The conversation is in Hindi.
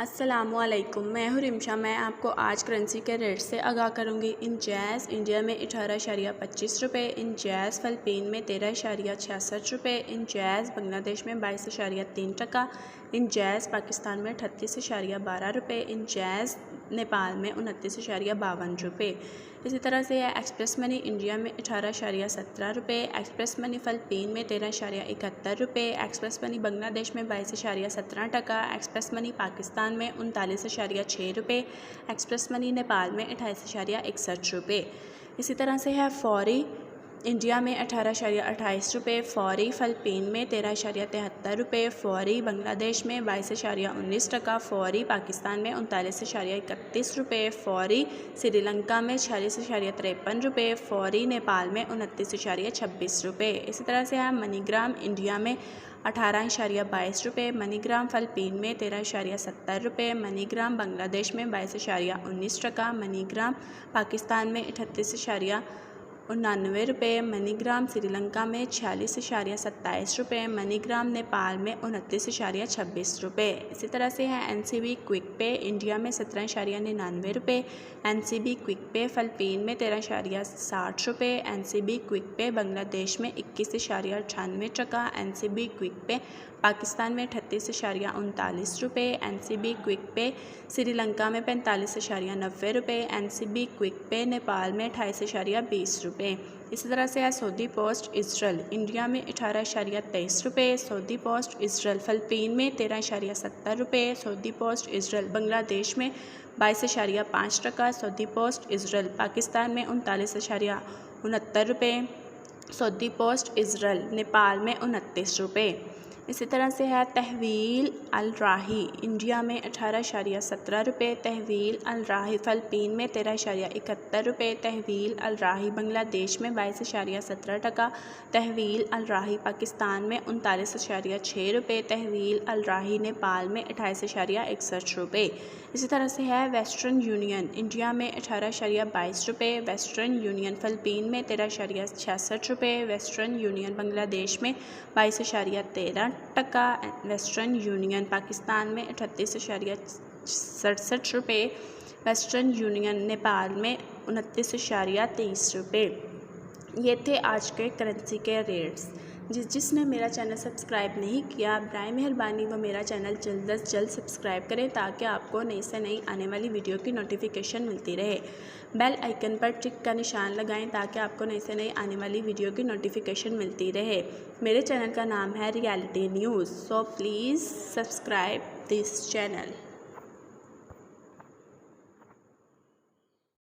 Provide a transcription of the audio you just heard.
अस्सलामुअलैकुम, मैं हूँ रिमशा। मैं आपको आज करेंसी के रेट से आगाह करूँगी। इन जैज़ इंडिया में 18.25 रुपये, इन जैज़ फ़िलिपीन में 13.66 रुपये, इन जैज़ बांग्लादेश में 22.3 टका, इन जैज़ पाकिस्तान में 38.12 रुपये, इन जैज़ नेपाल में 29.52 रुपये। इसी तरह से है एक्सप्रेस मनी इंडिया में 18.17 रुपये, एक्सप्रेस मनी फ़िलिपीन में 13.71 रुपये, एक्सप्रेस मनी बांग्लादेश में 22.17 टका, एक्सप्रेस मनी पाकिस्तान में 39.6 रुपये, एक्सप्रेस मनी नेपाल में 28.61 रुपये। इसी तरह से है फौरी इंडिया में 18.28 रुपये, फौरी फ़िलिपीन में 13.73 रुपये, फौरी बांग्लादेश में 22.19 टका, फौरी पाकिस्तान में 39.31 रुपये, फौरी श्रीलंका में 46.53 रुपये, फौरी नेपाल में 29.26 रुपये। इसी तरह से है मनीग्राम इंडिया में 18.22 रुपये, मनीग्राम फ़िलिपीन में 13.70 रुपये, मनीग्राम बांग्लादेश में 22.19 टका, मनीग्राम पाकिस्तान में 38.99 रुपये, मनीग्राम श्रीलंका में 46.27 रुपये, मनीग्राम नेपाल में 29.26 रुपये। इसी तरह से है NCB क्विक पे इंडिया में 17.99 रुपये, NCB क्विक पे फ़िलिपीन में 13.60 रुपये, NCB क्विक पे बांग्लादेश में 21.98 टका, NCB क्विक पे पाकिस्तान में 38.39 रुपये, NCB क्विक पे श्रीलंका में 45.90 रुपये, NCB क्विक पे नेपाल में 28.20 रुपये। इसी तरह से है सऊदी पोस्ट इजराइल इंडिया में 18.23 रुपये, सऊदी पोस्ट इजराइल फ़िलिपीन में 13.70 रुपये, सऊदी पोस्ट इजराइल बांग्लादेश में 22.5 टका, सऊदी पोस्ट इजराइल पाकिस्तान में 39.69 रुपये, सऊदी पोस्ट इजराइल नेपाल में 29 रुपये। इसी तरह से है तहवील अल राही इंडिया में 18.17 रुपये, तहवील अल राही फ़िलिपीन में 13.71 रुपये, तहवील अल राही बांग्लादेश में 22.17 टका, तहवील अल राही पाकिस्तान में 39.6 रुपये, तहवील अल राही नेपाल में 28.61 रुपये। इसी तरह से है वेस्टर्न यूनियन इंडिया में 18.22 रुपये, वेस्टर्न यूनियन फ़िलिपीन में 13.66 रुपये, वेस्टर्न यूनियन बांग्लादेश में 22.13 टका, वेस्टर्न यूनियन पाकिस्तान में 38.67 रुपये, वेस्टर्न यूनियन नेपाल में 29.23 रुपये। ये थे आज के करेंसी के रेट्स। जिसने मेरा चैनल सब्सक्राइब नहीं किया, बराए मेहरबानी वो मेरा चैनल जल्द अज जल्द सब्सक्राइब करें ताकि आपको नई से नई आने वाली वीडियो की नोटिफिकेशन मिलती रहे। बेल आइकन पर टिक का निशान लगाएं ताकि आपको नई से नई आने वाली वीडियो की नोटिफिकेशन मिलती रहे। मेरे चैनल का नाम है reality news, so please subscribe this channel.